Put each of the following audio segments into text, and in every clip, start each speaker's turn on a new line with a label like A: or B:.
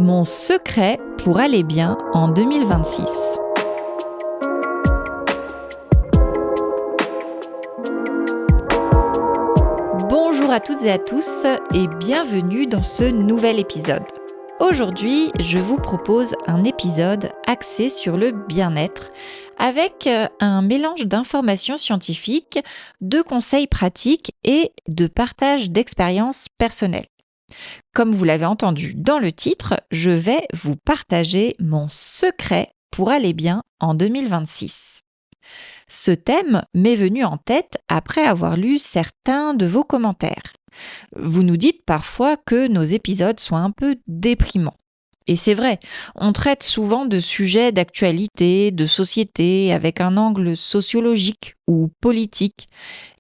A: Mon secret pour aller bien en 2026. Bonjour à toutes et à tous et bienvenue dans ce nouvel épisode. Aujourd'hui, je vous propose un épisode axé sur le bien-être avec un mélange d'informations scientifiques, de conseils pratiques et de partage d'expériences personnelles. Comme vous l'avez entendu dans le titre, je vais vous partager mon secret pour aller bien en 2026. Ce thème m'est venu en tête après avoir lu certains de vos commentaires. Vous nous dites parfois que nos épisodes sont un peu déprimants. Et c'est vrai, on traite souvent de sujets d'actualité, de société, avec un angle sociologique ou politique.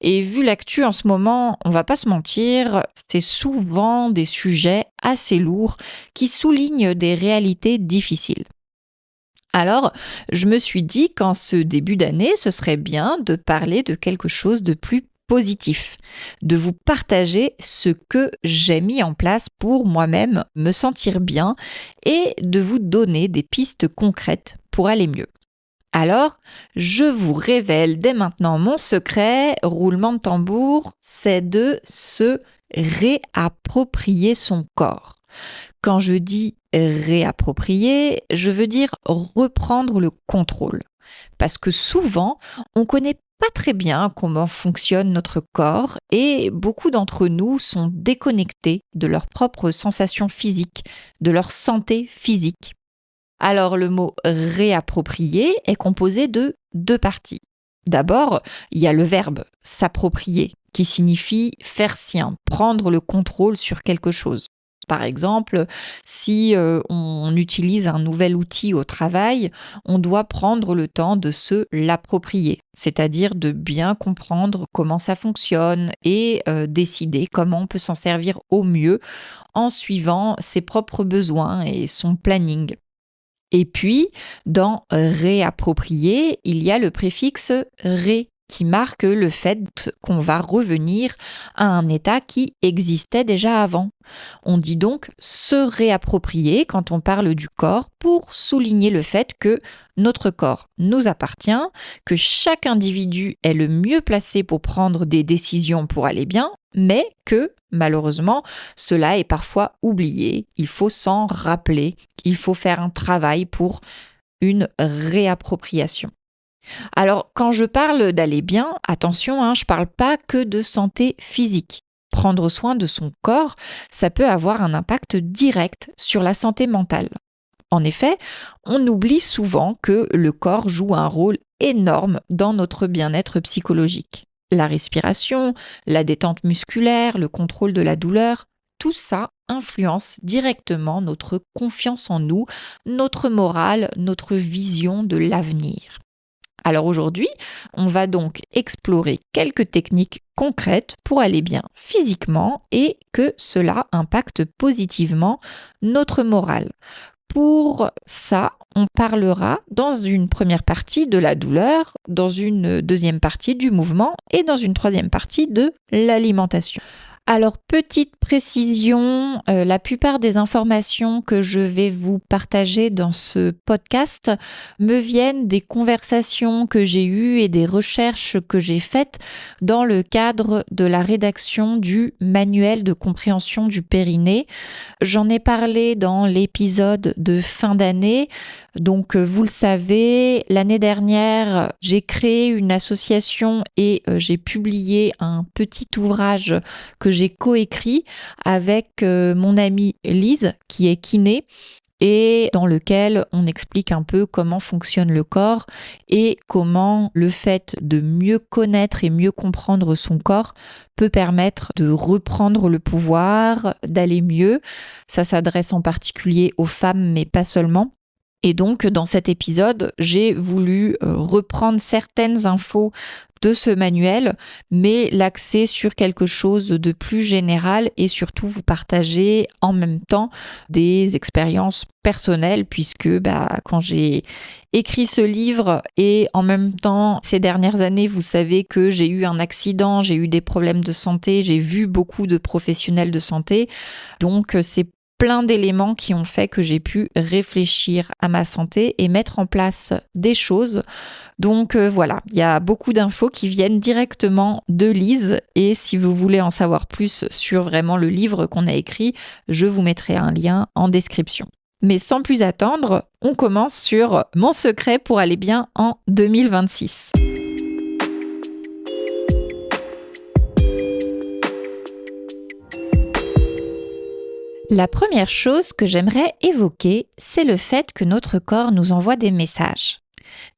A: Et vu l'actu en ce moment, on va pas se mentir, c'est souvent des sujets assez lourds qui soulignent des réalités difficiles. Alors, je me suis dit qu'en ce début d'année, ce serait bien de parler de quelque chose de plus positif, de vous partager ce que j'ai mis en place pour moi-même me sentir bien et de vous donner des pistes concrètes pour aller mieux. Alors, je vous révèle dès maintenant mon secret, roulement de tambour, c'est de se réapproprier son corps. Quand je dis réapproprier, je veux dire reprendre le contrôle. Parce que souvent, on connaît pas très bien comment fonctionne notre corps et beaucoup d'entre nous sont déconnectés de leurs propres sensations physiques, de leur santé physique. Alors le mot réapproprier est composé de deux parties. D'abord, il y a le verbe s'approprier qui signifie faire sien, prendre le contrôle sur quelque chose. Par exemple, si on utilise un nouvel outil au travail, on doit prendre le temps de se l'approprier, c'est-à-dire de bien comprendre comment ça fonctionne et décider comment on peut s'en servir au mieux en suivant ses propres besoins et son planning. Et puis, dans réapproprier, il y a le préfixe ré qui marque le fait qu'on va revenir à un état qui existait déjà avant. On dit donc se réapproprier quand on parle du corps pour souligner le fait que notre corps nous appartient, que chaque individu est le mieux placé pour prendre des décisions pour aller bien, mais que malheureusement, cela est parfois oublié. Il faut s'en rappeler, il faut faire un travail pour une réappropriation. Alors, quand je parle d'aller bien, attention, je ne parle pas que de santé physique. Prendre soin de son corps, ça peut avoir un impact direct sur la santé mentale. En effet, on oublie souvent que le corps joue un rôle énorme dans notre bien-être psychologique. La respiration, la détente musculaire, le contrôle de la douleur, tout ça influence directement notre confiance en nous, notre morale, notre vision de l'avenir. Alors aujourd'hui, on va donc explorer quelques techniques concrètes pour aller bien physiquement et que cela impacte positivement notre morale. Pour ça, on parlera dans une première partie de la douleur, dans une deuxième partie du mouvement et dans une troisième partie de l'alimentation. Alors, petite précision, la plupart des informations que je vais vous partager dans ce podcast me viennent des conversations que j'ai eues et des recherches que j'ai faites dans le cadre de la rédaction du manuel de compréhension du périnée. J'en ai parlé dans l'épisode de fin d'année. Donc, vous le savez, l'année dernière, j'ai créé une association et j'ai publié un petit ouvrage que j'ai coécrit avec mon amie Lise, qui est kiné, et dans lequel on explique un peu comment fonctionne le corps et comment le fait de mieux connaître et mieux comprendre son corps peut permettre de reprendre le pouvoir, d'aller mieux. Ça s'adresse en particulier aux femmes, mais pas seulement. Et donc, dans cet épisode, j'ai voulu reprendre certaines infos de ce manuel, mais l'axer sur quelque chose de plus général et surtout vous partager en même temps des expériences personnelles puisque quand j'ai écrit ce livre et en même temps ces dernières années, vous savez que j'ai eu un accident, j'ai eu des problèmes de santé, j'ai vu beaucoup de professionnels de santé, donc c'est plein d'éléments qui ont fait que j'ai pu réfléchir à ma santé et mettre en place des choses. Donc voilà, il y a beaucoup d'infos qui viennent directement de Lise et si vous voulez en savoir plus sur vraiment le livre qu'on a écrit, je vous mettrai un lien en description. Mais sans plus attendre, on commence sur mon secret pour aller bien en 2026. La première chose que j'aimerais évoquer, c'est le fait que notre corps nous envoie des messages.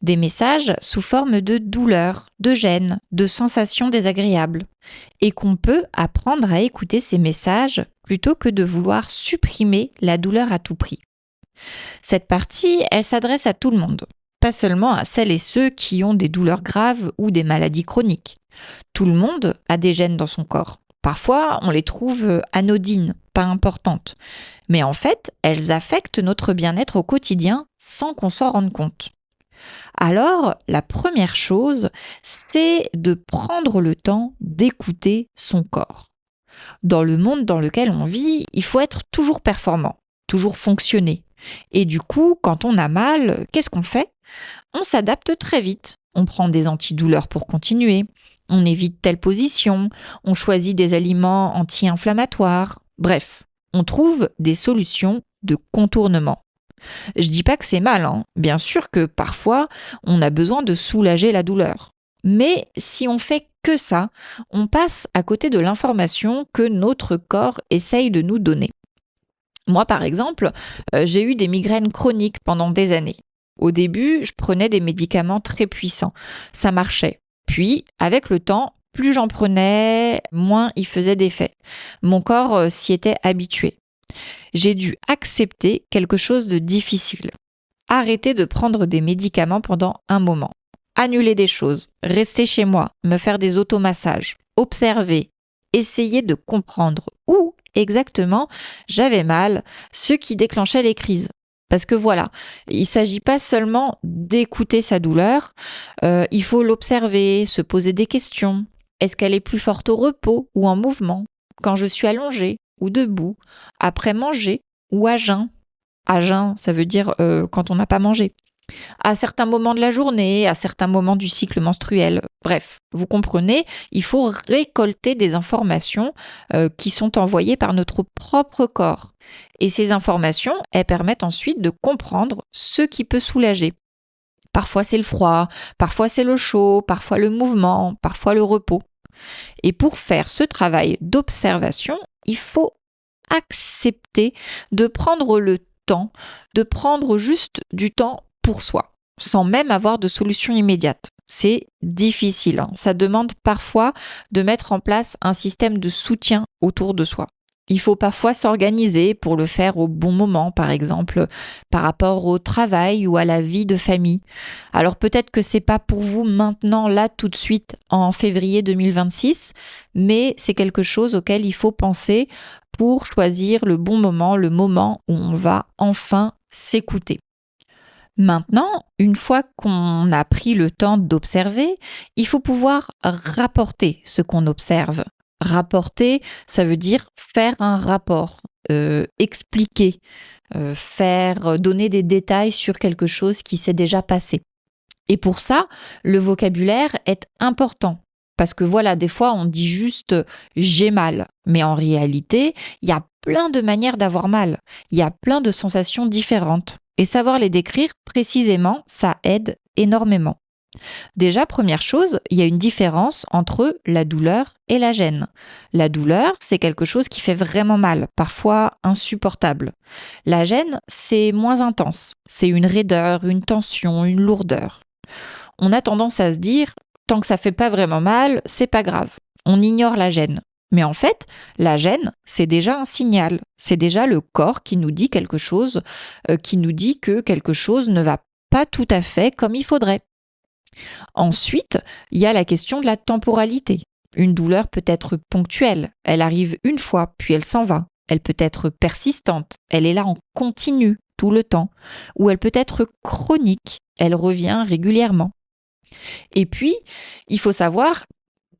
A: Des messages sous forme de douleur, de gêne, de sensations désagréables. Et qu'on peut apprendre à écouter ces messages plutôt que de vouloir supprimer la douleur à tout prix. Cette partie, elle s'adresse à tout le monde, pas seulement à celles et ceux qui ont des douleurs graves ou des maladies chroniques. Tout le monde a des gènes dans son corps. Parfois, on les trouve anodines, pas importantes. Mais en fait, elles affectent notre bien-être au quotidien sans qu'on s'en rende compte. Alors, la première chose, c'est de prendre le temps d'écouter son corps. Dans le monde dans lequel on vit, il faut être toujours performant, toujours fonctionner. Et du coup, quand on a mal, qu'est-ce qu'on fait ? On s'adapte très vite. On prend des antidouleurs pour continuer. On évite telle position, on choisit des aliments anti-inflammatoires. Bref, on trouve des solutions de contournement. Je dis pas que c'est mal, Bien sûr que parfois, on a besoin de soulager la douleur. Mais si on fait que ça, on passe à côté de l'information que notre corps essaye de nous donner. Moi, par exemple, j'ai eu des migraines chroniques pendant des années. Au début, je prenais des médicaments très puissants. Ça marchait. Puis, avec le temps, plus j'en prenais, moins il faisait d'effet. Mon corps s'y était habitué. J'ai dû accepter quelque chose de difficile. Arrêter de prendre des médicaments pendant un moment. Annuler des choses, rester chez moi, me faire des automassages, observer, essayer de comprendre où exactement j'avais mal, ce qui déclenchait les crises. Parce que voilà, il ne s'agit pas seulement d'écouter sa douleur, il faut l'observer, se poser des questions. Est-ce qu'elle est plus forte au repos ou en mouvement ? Quand je suis allongée ou debout, après manger ou à jeun ? À jeun, ça veut dire quand on n'a pas mangé. À certains moments de la journée, à certains moments du cycle menstruel. Bref, vous comprenez, il faut récolter des informations qui sont envoyées par notre propre corps. Et ces informations, elles permettent ensuite de comprendre ce qui peut soulager. Parfois c'est le froid, parfois c'est le chaud, parfois le mouvement, parfois le repos. Et pour faire ce travail d'observation, il faut accepter de prendre le temps, de prendre juste du temps pour soi, sans même avoir de solution immédiate. C'est difficile, Ça demande parfois de mettre en place un système de soutien autour de soi. Il faut parfois s'organiser pour le faire au bon moment, par exemple, par rapport au travail ou à la vie de famille. Alors peut-être que c'est pas pour vous maintenant, là, tout de suite, en février 2026, mais c'est quelque chose auquel il faut penser pour choisir le bon moment, le moment où on va enfin s'écouter. Maintenant, une fois qu'on a pris le temps d'observer, il faut pouvoir rapporter ce qu'on observe. Rapporter, ça veut dire faire un rapport, expliquer, donner des détails sur quelque chose qui s'est déjà passé. Et pour ça, le vocabulaire est important. Parce que voilà, des fois, on dit juste « j'ai mal ». Mais en réalité, il y a plein de manières d'avoir mal. Il y a plein de sensations différentes. Et savoir les décrire précisément, ça aide énormément. Déjà, première chose, il y a une différence entre la douleur et la gêne. La douleur, c'est quelque chose qui fait vraiment mal, parfois insupportable. La gêne, c'est moins intense. C'est une raideur, une tension, une lourdeur. On a tendance à se dire, tant que ça fait pas vraiment mal, c'est pas grave. On ignore la gêne. Mais en fait, la gêne, c'est déjà un signal. C'est déjà le corps qui nous dit quelque chose, qui nous dit que quelque chose ne va pas tout à fait comme il faudrait. Ensuite, il y a la question de la temporalité. Une douleur peut être ponctuelle. Elle arrive une fois, puis elle s'en va. Elle peut être persistante. Elle est là en continu tout le temps. Ou elle peut être chronique. Elle revient régulièrement. Et puis, il faut savoir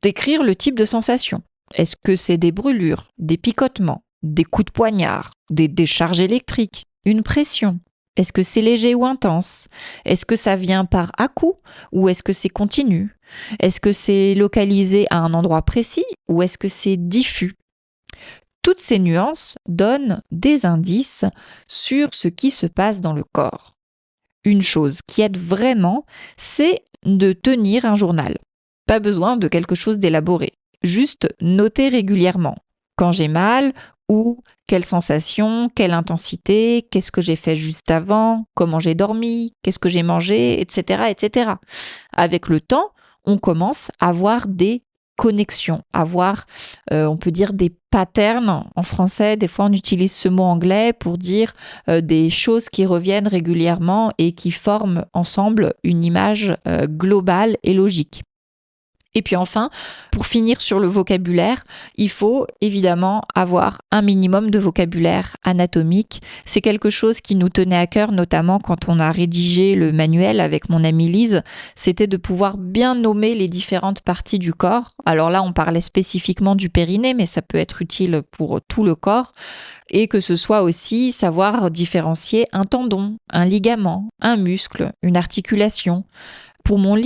A: décrire le type de sensation. Est-ce que c'est des brûlures, des picotements, des coups de poignard, des décharges électriques, une pression? Est-ce que c'est léger ou intense? Est-ce que ça vient par à-coups ou est-ce que c'est continu? Est-ce que c'est localisé à un endroit précis ou est-ce que c'est diffus? Toutes ces nuances donnent des indices sur ce qui se passe dans le corps. Une chose qui aide vraiment, c'est de tenir un journal. Pas besoin de quelque chose d'élaboré. Juste noter régulièrement quand j'ai mal ou quelle sensation, quelle intensité, qu'est-ce que j'ai fait juste avant, comment j'ai dormi, qu'est-ce que j'ai mangé, etc., etc. Avec le temps, on commence à avoir des connexions, à voir, on peut dire des patterns en français. Des fois, on utilise ce mot anglais pour dire des choses qui reviennent régulièrement et qui forment ensemble une image globale et logique. Et puis enfin, pour finir sur le vocabulaire, il faut évidemment avoir un minimum de vocabulaire anatomique. C'est quelque chose qui nous tenait à cœur, notamment quand on a rédigé le manuel avec mon amie Lise, c'était de pouvoir bien nommer les différentes parties du corps. Alors là, on parlait spécifiquement du périnée, mais ça peut être utile pour tout le corps. Et que ce soit aussi savoir différencier un tendon, un ligament, un muscle, une articulation. Pour mon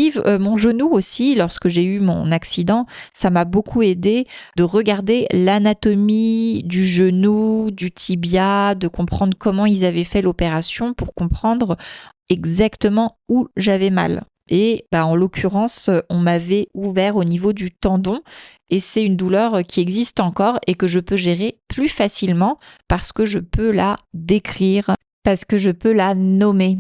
A: genou aussi, lorsque j'ai eu mon accident, ça m'a beaucoup aidé de regarder l'anatomie du genou, du tibia, de comprendre comment ils avaient fait l'opération pour comprendre exactement où j'avais mal. Et en l'occurrence, on m'avait ouvert au niveau du tendon et c'est une douleur qui existe encore et que je peux gérer plus facilement parce que je peux la décrire, parce que je peux la nommer.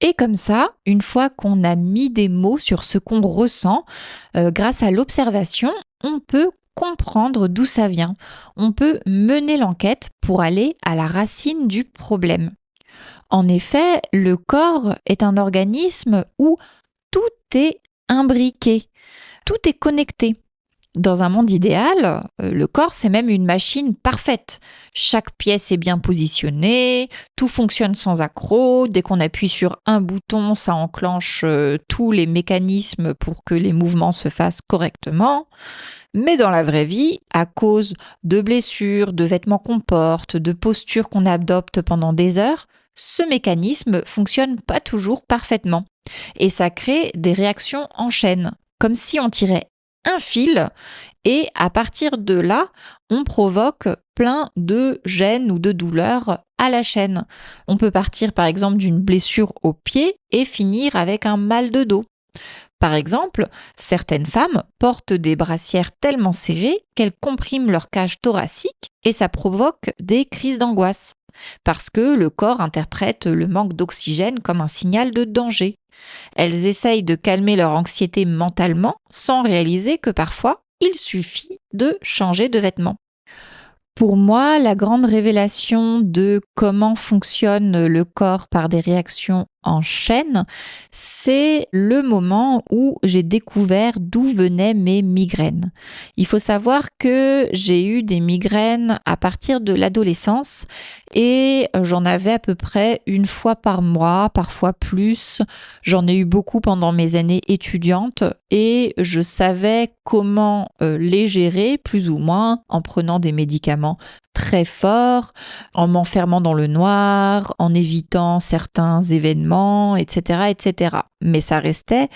A: Et comme ça, une fois qu'on a mis des mots sur ce qu'on ressent, grâce à l'observation, on peut comprendre d'où ça vient. On peut mener l'enquête pour aller à la racine du problème. En effet, le corps est un organisme où tout est imbriqué, tout est connecté. Dans un monde idéal, le corps, c'est même une machine parfaite. Chaque pièce est bien positionnée, tout fonctionne sans accroc. Dès qu'on appuie sur un bouton, ça enclenche tous les mécanismes pour que les mouvements se fassent correctement. Mais dans la vraie vie, à cause de blessures, de vêtements qu'on porte, de postures qu'on adopte pendant des heures, ce mécanisme fonctionne pas toujours parfaitement. Et ça crée des réactions en chaîne, comme si on tirait un fil et à partir de là, on provoque plein de gênes ou de douleurs à la chaîne. On peut partir par exemple d'une blessure au pied et finir avec un mal de dos. Par exemple, certaines femmes portent des brassières tellement serrées qu'elles compriment leur cage thoracique et ça provoque des crises d'angoisse parce que le corps interprète le manque d'oxygène comme un signal de danger. Elles essayent de calmer leur anxiété mentalement sans réaliser que parfois, il suffit de changer de vêtements. Pour moi, la grande révélation de comment fonctionne le corps par des réactions en chaîne, c'est le moment où j'ai découvert d'où venaient mes migraines. Il faut savoir que j'ai eu des migraines à partir de l'adolescence et j'en avais à peu près une fois par mois, parfois plus. J'en ai eu beaucoup pendant mes années étudiantes et je savais comment les gérer plus ou moins en prenant des médicaments très forts, en m'enfermant dans le noir, en évitant certains événements, etc., etc. Mais ça restait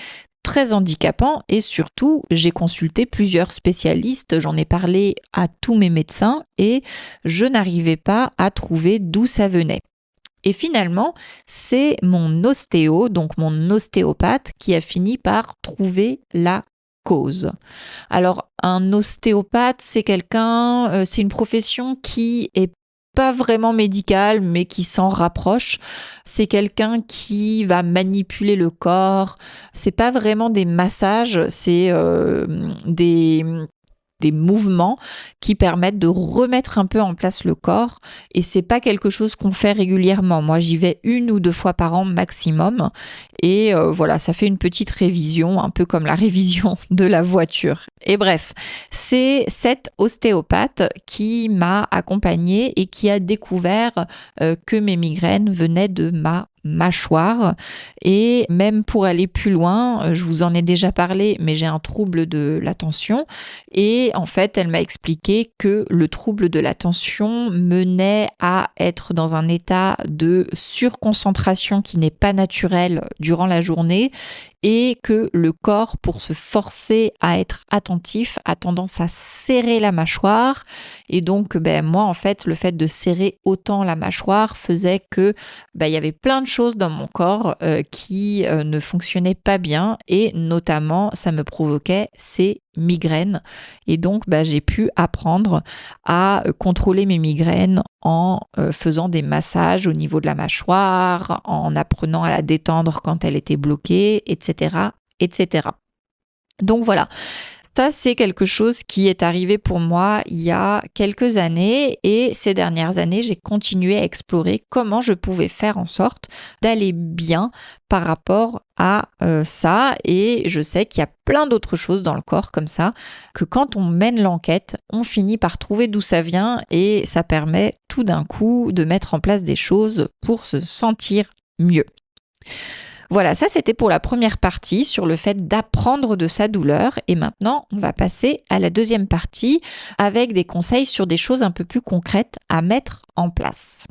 A: très handicapant et surtout, j'ai consulté plusieurs spécialistes, j'en ai parlé à tous mes médecins et je n'arrivais pas à trouver d'où ça venait. Et finalement, c'est mon ostéo, donc mon ostéopathe, qui a fini par trouver la cause. Alors, un ostéopathe, c'est une profession qui est pas vraiment médicale, mais qui s'en rapproche. C'est quelqu'un qui va manipuler le corps. C'est pas vraiment des massages, c'est des mouvements qui permettent de remettre un peu en place le corps et c'est pas quelque chose qu'on fait régulièrement. Moi, j'y vais 1 ou 2 fois par an maximum et voilà, ça fait une petite révision, un peu comme la révision de la voiture. Et bref, c'est cette ostéopathe qui m'a accompagnée et qui a découvert que mes migraines venaient de ma mâchoire. Et même pour aller plus loin, je vous en ai déjà parlé, mais j'ai un trouble de l'attention. Et en fait, elle m'a expliqué que le trouble de l'attention menait à être dans un état de surconcentration qui n'est pas naturel durant la journée et que le corps, pour se forcer à être attentif, a tendance à serrer la mâchoire. Et donc, moi, en fait, le fait de serrer autant la mâchoire faisait que il y avait plein de choses dans mon corps qui ne fonctionnaient pas bien et notamment, ça me provoquait ces migraines. Et donc, j'ai pu apprendre à contrôler mes migraines en faisant des massages au niveau de la mâchoire, en apprenant à la détendre quand elle était bloquée, etc., etc. Donc voilà. Ça, c'est quelque chose qui est arrivé pour moi il y a quelques années et ces dernières années, j'ai continué à explorer comment je pouvais faire en sorte d'aller bien par rapport à ça. Et je sais qu'il y a plein d'autres choses dans le corps comme ça, que quand on mène l'enquête, on finit par trouver d'où ça vient et ça permet tout d'un coup de mettre en place des choses pour se sentir mieux. Voilà, ça c'était pour la première partie sur le fait d'apprendre de sa douleur et maintenant on va passer à la deuxième partie avec des conseils sur des choses un peu plus concrètes à mettre en place.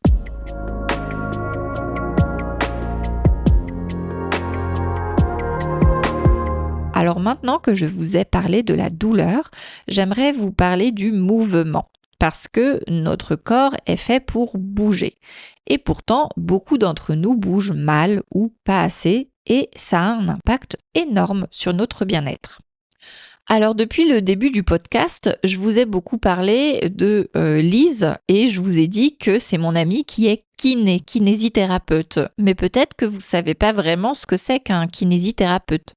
A: Alors maintenant que je vous ai parlé de la douleur, j'aimerais vous parler du mouvement. Parce que notre corps est fait pour bouger. Et pourtant, beaucoup d'entre nous bougent mal ou pas assez et ça a un impact énorme sur notre bien-être. Alors depuis le début du podcast, je vous ai beaucoup parlé de Lise et je vous ai dit que c'est mon amie qui est kinésithérapeute. Mais peut-être que vous ne savez pas vraiment ce que c'est qu'un kinésithérapeute.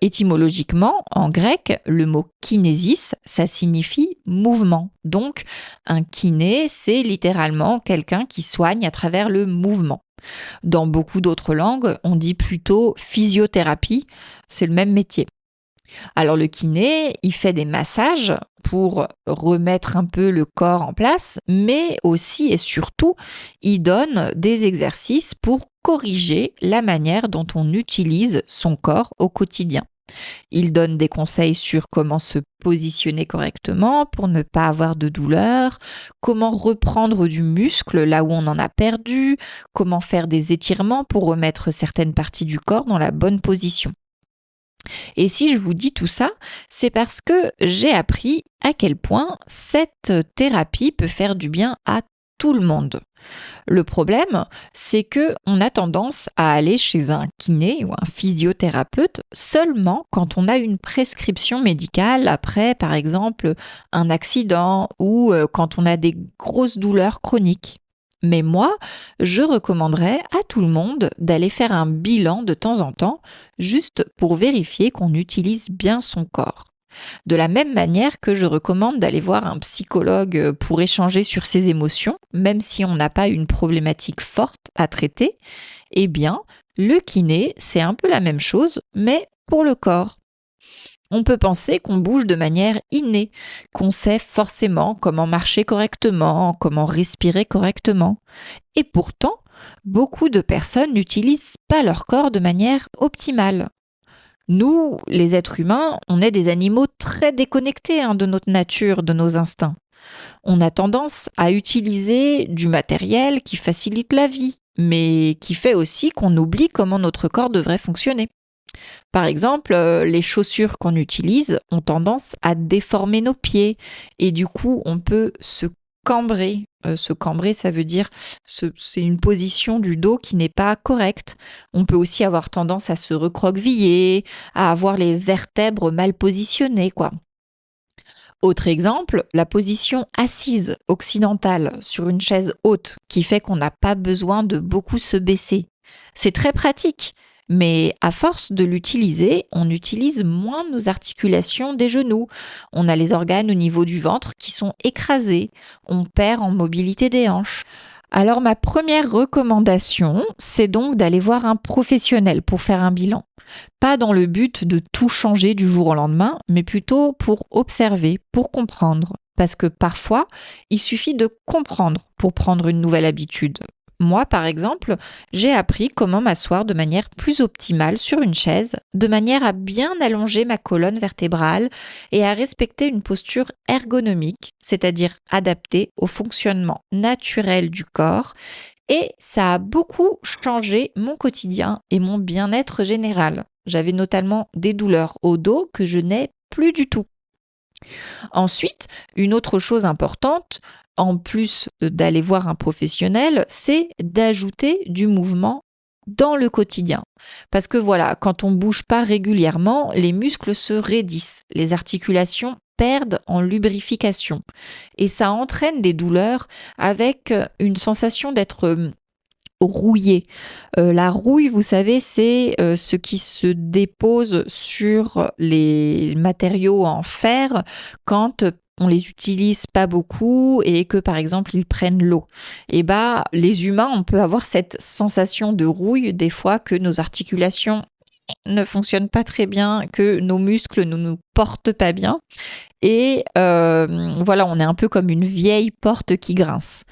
A: Étymologiquement, en grec, le mot kinésis, ça signifie mouvement. Donc, un kiné, c'est littéralement quelqu'un qui soigne à travers le mouvement. Dans beaucoup d'autres langues, on dit plutôt physiothérapie, c'est le même métier. Alors le kiné, il fait des massages pour remettre un peu le corps en place, mais aussi et surtout, il donne des exercices pour corriger la manière dont on utilise son corps au quotidien. Il donne des conseils sur comment se positionner correctement pour ne pas avoir de douleur, comment reprendre du muscle là où on en a perdu, comment faire des étirements pour remettre certaines parties du corps dans la bonne position. Et si je vous dis tout ça, c'est parce que j'ai appris à quel point cette thérapie peut faire du bien à tout le monde. Le problème, c'est que on a tendance à aller chez un kiné ou un physiothérapeute seulement quand on a une prescription médicale après, par exemple, un accident ou quand on a des grosses douleurs chroniques. Mais moi, je recommanderais à tout le monde d'aller faire un bilan de temps en temps, juste pour vérifier qu'on utilise bien son corps. De la même manière que je recommande d'aller voir un psychologue pour échanger sur ses émotions, même si on n'a pas une problématique forte à traiter, eh bien, le kiné, c'est un peu la même chose, mais pour le corps. On peut penser qu'on bouge de manière innée, qu'on sait forcément comment marcher correctement, comment respirer correctement. Et pourtant, beaucoup de personnes n'utilisent pas leur corps de manière optimale. Nous, les êtres humains, on est des animaux très déconnectés de notre nature, de nos instincts. On a tendance à utiliser du matériel qui facilite la vie, mais qui fait aussi qu'on oublie comment notre corps devrait fonctionner. Par exemple, les chaussures qu'on utilise ont tendance à déformer nos pieds et du coup, on peut se cambrer. Se cambrer, ça veut dire c'est une position du dos qui n'est pas correcte. On peut aussi avoir tendance à se recroqueviller, à avoir les vertèbres mal positionnées, quoi. Autre exemple, la position assise occidentale sur une chaise haute qui fait qu'on n'a pas besoin de beaucoup se baisser. C'est très pratique. Mais à force de l'utiliser, on utilise moins nos articulations des genoux. On a les organes au niveau du ventre qui sont écrasés. On perd en mobilité des hanches. Alors ma première recommandation, c'est donc d'aller voir un professionnel pour faire un bilan. Pas dans le but de tout changer du jour au lendemain, mais plutôt pour observer, pour comprendre. Parce que parfois, il suffit de comprendre pour prendre une nouvelle habitude. Moi, par exemple, j'ai appris comment m'asseoir de manière plus optimale sur une chaise, de manière à bien allonger ma colonne vertébrale et à respecter une posture ergonomique, c'est-à-dire adaptée au fonctionnement naturel du corps. Et ça a beaucoup changé mon quotidien et mon bien-être général. J'avais notamment des douleurs au dos que je n'ai plus du tout. Ensuite, une autre chose importante, en plus d'aller voir un professionnel, c'est d'ajouter du mouvement dans le quotidien. Parce que voilà, quand on ne bouge pas régulièrement, les muscles se raidissent, les articulations perdent en lubrification et ça entraîne des douleurs avec une sensation d'être rouillé. La rouille, vous savez, c'est ce qui se dépose sur les matériaux en fer quand on les utilise pas beaucoup et que par exemple ils prennent l'eau. Et les humains, on peut avoir cette sensation de rouille des fois que nos articulations ne fonctionnent pas très bien, que nos muscles ne nous portent pas bien. Et voilà, on est un peu comme une vieille porte qui grince.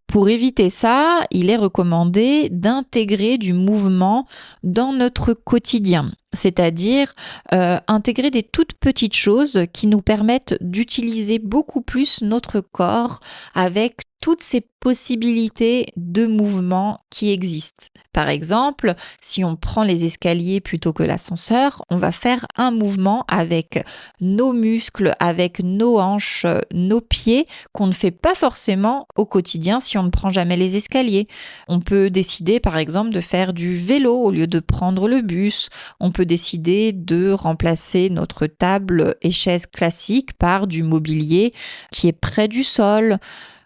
A: Pour éviter ça, il est recommandé d'intégrer du mouvement dans notre quotidien, c'est-à-dire intégrer des toutes petites choses qui nous permettent d'utiliser beaucoup plus notre corps avec toutes ces possibilités de mouvement qui existent. Par exemple, si on prend les escaliers plutôt que l'ascenseur, on va faire un mouvement avec nos muscles, avec nos hanches, nos pieds, qu'on ne fait pas forcément au quotidien si on ne prend jamais les escaliers. On peut décider par exemple de faire du vélo au lieu de prendre le bus. On peut décider de remplacer notre table et chaise classique par du mobilier qui est près du sol.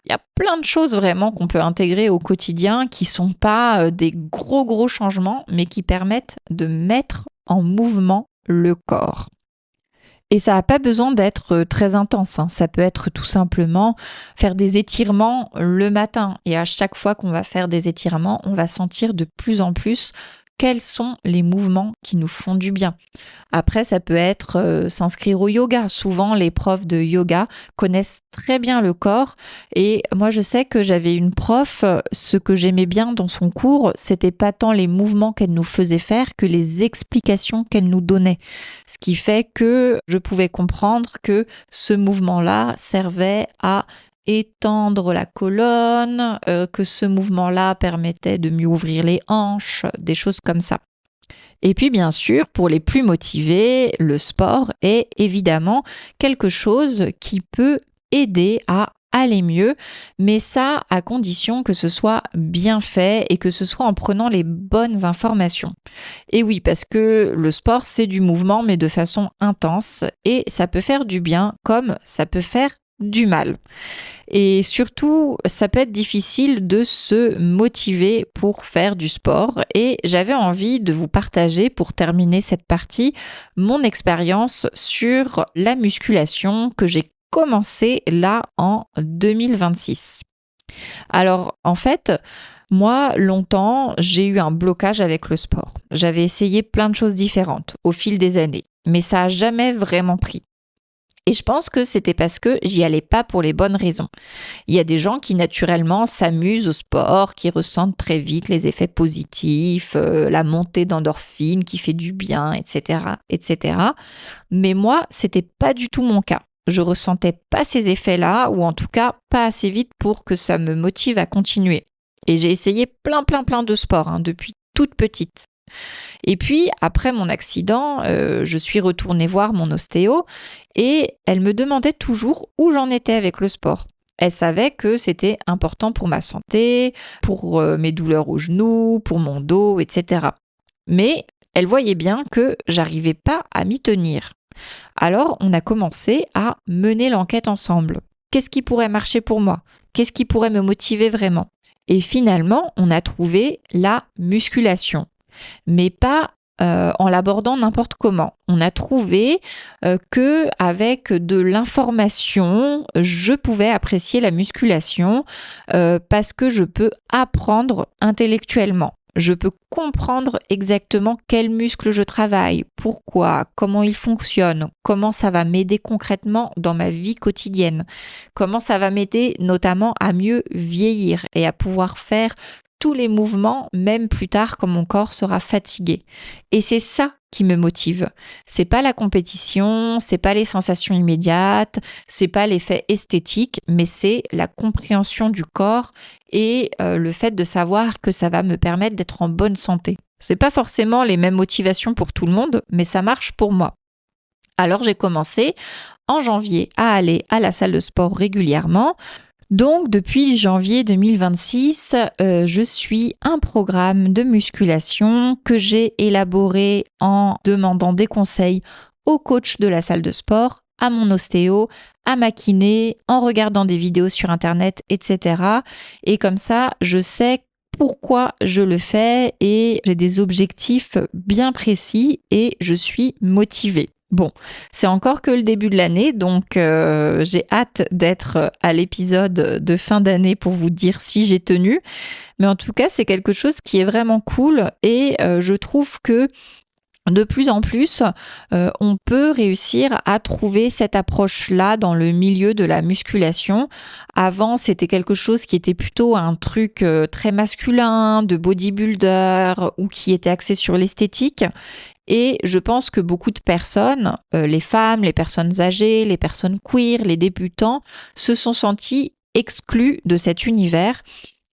A: Il y a plein de choses vraiment qu'on peut intégrer au quotidien qui ne sont pas des gros changements, mais qui permettent de mettre en mouvement le corps. Et ça n'a pas besoin d'être très intense, hein. Ça peut être tout simplement faire des étirements le matin. Et à chaque fois qu'on va faire des étirements, on va sentir de plus en plus quels sont les mouvements qui nous font du bien. Après, ça peut être s'inscrire au yoga. Souvent, les profs de yoga connaissent très bien le corps. Et moi, je sais que j'avais une prof, ce que j'aimais bien dans son cours, c'était pas tant les mouvements qu'elle nous faisait faire que les explications qu'elle nous donnait. Ce qui fait que je pouvais comprendre que ce mouvement-là servait à étendre la colonne, que ce mouvement-là permettait de mieux ouvrir les hanches, des choses comme ça. Et puis bien sûr, pour les plus motivés, le sport est évidemment quelque chose qui peut aider à aller mieux, mais ça à condition que ce soit bien fait et que ce soit en prenant les bonnes informations. Et oui, parce que le sport c'est du mouvement mais de façon intense et ça peut faire du bien comme ça peut faire du mal. Et surtout, ça peut être difficile de se motiver pour faire du sport. Et j'avais envie de vous partager, pour terminer cette partie, mon expérience sur la musculation que j'ai commencé là en 2026. Alors, en fait, moi, longtemps, j'ai eu un blocage avec le sport. J'avais essayé plein de choses différentes au fil des années, mais ça n'a jamais vraiment pris. Et je pense que c'était parce que j'y allais pas pour les bonnes raisons. Il y a des gens qui naturellement s'amusent au sport, qui ressentent très vite les effets positifs, la montée d'endorphine qui fait du bien, etc., etc. Mais moi, c'était pas du tout mon cas. Je ressentais pas ces effets-là, ou en tout cas pas assez vite pour que ça me motive à continuer. Et j'ai essayé plein de sports depuis toute petite. Et puis, après mon accident, je suis retournée voir mon ostéo et elle me demandait toujours où j'en étais avec le sport. Elle savait que c'était important pour ma santé, pour mes douleurs aux genoux, pour mon dos, etc. Mais elle voyait bien que j'arrivais pas à m'y tenir. Alors, on a commencé à mener l'enquête ensemble. Qu'est-ce qui pourrait marcher pour moi? Qu'est-ce qui pourrait me motiver vraiment? Et finalement, on a trouvé la musculation. Mais pas en l'abordant n'importe comment. On a trouvé que avec de l'information, je pouvais apprécier la musculation parce que je peux apprendre intellectuellement. Je peux comprendre exactement quels muscles je travaille, pourquoi, comment ils fonctionnent, comment ça va m'aider concrètement dans ma vie quotidienne, comment ça va m'aider notamment à mieux vieillir et à pouvoir faire tous les mouvements, même plus tard quand mon corps sera fatigué. Et c'est ça qui me motive. C'est pas la compétition, c'est pas les sensations immédiates, c'est pas l'effet esthétique, mais c'est la compréhension du corps et le fait de savoir que ça va me permettre d'être en bonne santé. C'est pas forcément les mêmes motivations pour tout le monde, mais ça marche pour moi. Alors j'ai commencé en janvier à aller à la salle de sport régulièrement. Donc depuis janvier 2026, je suis un programme de musculation que j'ai élaboré en demandant des conseils au coach de la salle de sport, à mon ostéo, à ma kiné, en regardant des vidéos sur internet, etc. Et comme ça, je sais pourquoi je le fais et j'ai des objectifs bien précis et je suis motivée. Bon, c'est encore que le début de l'année, donc j'ai hâte d'être à l'épisode de fin d'année pour vous dire si j'ai tenu. Mais en tout cas, c'est quelque chose qui est vraiment cool et je trouve que de plus en plus, on peut réussir à trouver cette approche-là dans le milieu de la musculation. Avant, c'était quelque chose qui était plutôt un truc très masculin, de bodybuilder ou qui était axé sur l'esthétique. Et je pense que beaucoup de personnes, les femmes, les personnes âgées, les personnes queer, les débutants, se sont sentis exclus de cet univers.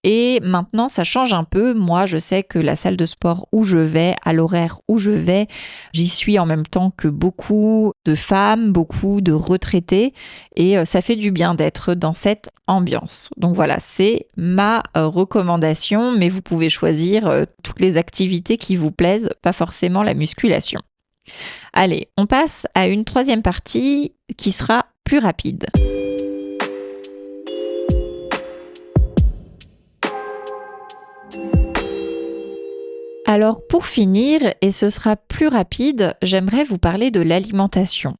A: Et maintenant, ça change un peu. Moi, je sais que la salle de sport où je vais, à l'horaire où je vais, j'y suis en même temps que beaucoup de femmes, beaucoup de retraités. Et ça fait du bien d'être dans cette ambiance. Donc voilà, c'est ma recommandation. Mais vous pouvez choisir toutes les activités qui vous plaisent, pas forcément la musculation. Allez, on passe à une troisième partie qui sera plus rapide. Alors pour finir, et ce sera plus rapide, j'aimerais vous parler de l'alimentation.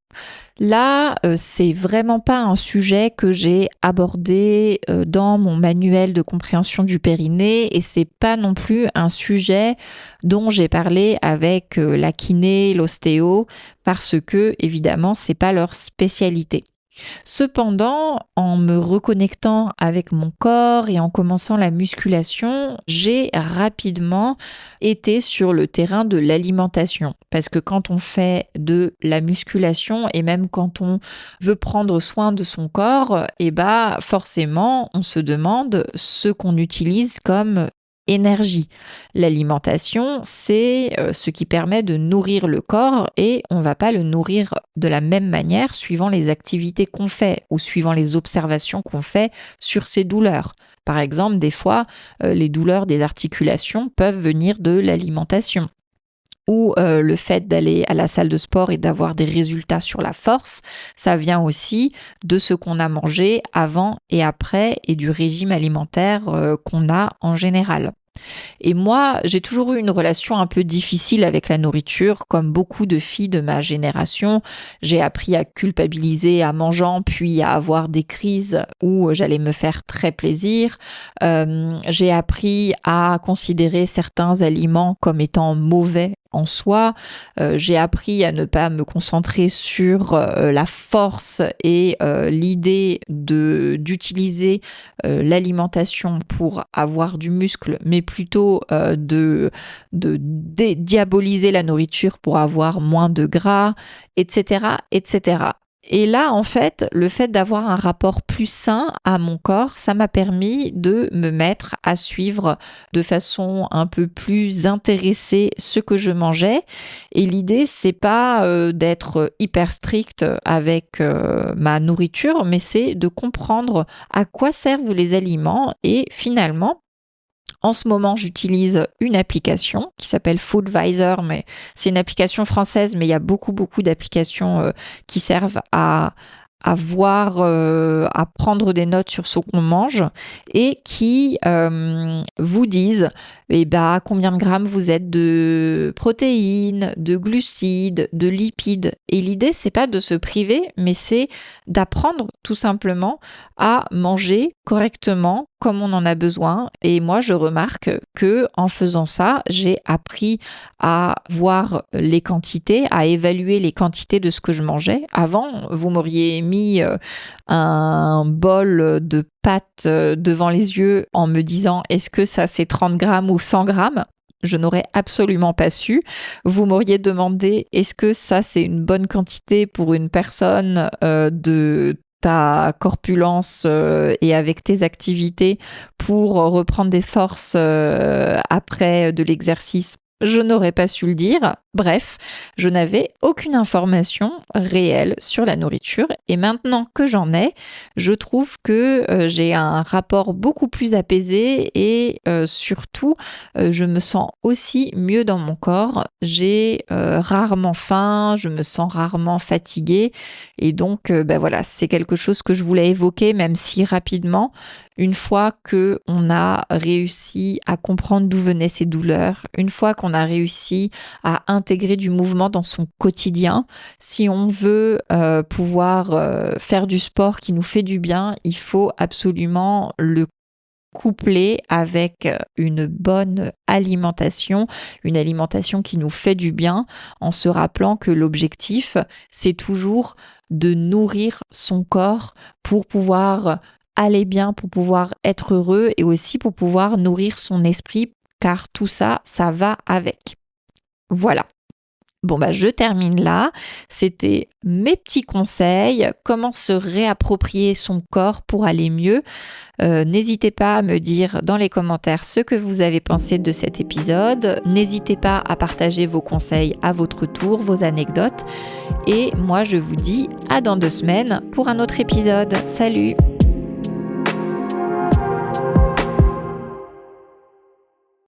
A: Là, c'est vraiment pas un sujet que j'ai abordé dans mon manuel de compréhension du périnée et c'est pas non plus un sujet dont j'ai parlé avec la kiné, l'ostéo, parce que évidemment, c'est pas leur spécialité. Cependant, en me reconnectant avec mon corps et en commençant la musculation, j'ai rapidement été sur le terrain de l'alimentation. Parce que quand on fait de la musculation et même quand on veut prendre soin de son corps, forcément, on se demande ce qu'on utilise comme énergie. L'alimentation, c'est ce qui permet de nourrir le corps et on ne va pas le nourrir de la même manière suivant les activités qu'on fait ou suivant les observations qu'on fait sur ces douleurs. Par exemple, des fois, les douleurs des articulations peuvent venir de l'alimentation. Ou le fait d'aller à la salle de sport et d'avoir des résultats sur la force, ça vient aussi de ce qu'on a mangé avant et après et du régime alimentaire qu'on a en général. Et moi, j'ai toujours eu une relation un peu difficile avec la nourriture, comme beaucoup de filles de ma génération. J'ai appris à culpabiliser en mangeant, puis à avoir des crises où j'allais me faire très plaisir. J'ai appris à considérer certains aliments comme étant mauvais en soi. J'ai appris à ne pas me concentrer sur la force et l'idée d'utiliser l'alimentation pour avoir du muscle, mais plutôt de diaboliser la nourriture pour avoir moins de gras, etc., etc. Et là, en fait, le fait d'avoir un rapport plus sain à mon corps, ça m'a permis de me mettre à suivre de façon un peu plus intéressée ce que je mangeais. Et l'idée, c'est pas d'être hyper stricte avec ma nourriture, mais c'est de comprendre à quoi servent les aliments et finalement, en ce moment, j'utilise une application qui s'appelle Foodvisor, mais c'est une application française, mais il y a beaucoup d'applications qui servent à voir, à prendre des notes sur ce qu'on mange et qui vous disent combien de grammes vous êtes de protéines, de glucides, de lipides. Et l'idée, c'est pas de se priver, mais c'est d'apprendre tout simplement à manger correctement comme on en a besoin. Et moi, je remarque que en faisant ça, j'ai appris à voir les quantités, à évaluer les quantités de ce que je mangeais. Avant, vous m'auriez mis un bol de pâtes devant les yeux en me disant est-ce que ça c'est 30 grammes ou 100 grammes? Je n'aurais absolument pas su. Vous m'auriez demandé est-ce que ça c'est une bonne quantité pour une personne de ta corpulence et avec tes activités pour reprendre des forces après de l'exercice. Je n'aurais pas su le dire. Bref, je n'avais aucune information réelle sur la nourriture et maintenant que j'en ai, je trouve que j'ai un rapport beaucoup plus apaisé et surtout, je me sens aussi mieux dans mon corps. J'ai rarement faim, je me sens rarement fatiguée et donc voilà, c'est quelque chose que je voulais évoquer même si rapidement, une fois qu'on a réussi à comprendre d'où venaient ces douleurs, une fois qu'on a réussi à intégrer du mouvement dans son quotidien, si on veut pouvoir faire du sport qui nous fait du bien, il faut absolument le coupler avec une bonne alimentation, une alimentation qui nous fait du bien, en se rappelant que l'objectif, c'est toujours de nourrir son corps pour pouvoir aller bien, pour pouvoir être heureux et aussi pour pouvoir nourrir son esprit, car tout ça, ça va avec. Voilà. Bon, je termine là. C'était mes petits conseils, comment se réapproprier son corps pour aller mieux. N'hésitez pas à me dire dans les commentaires ce que vous avez pensé de cet épisode. N'hésitez pas à partager vos conseils à votre tour, vos anecdotes. Et moi, je vous dis à dans 2 semaines pour un autre épisode. Salut!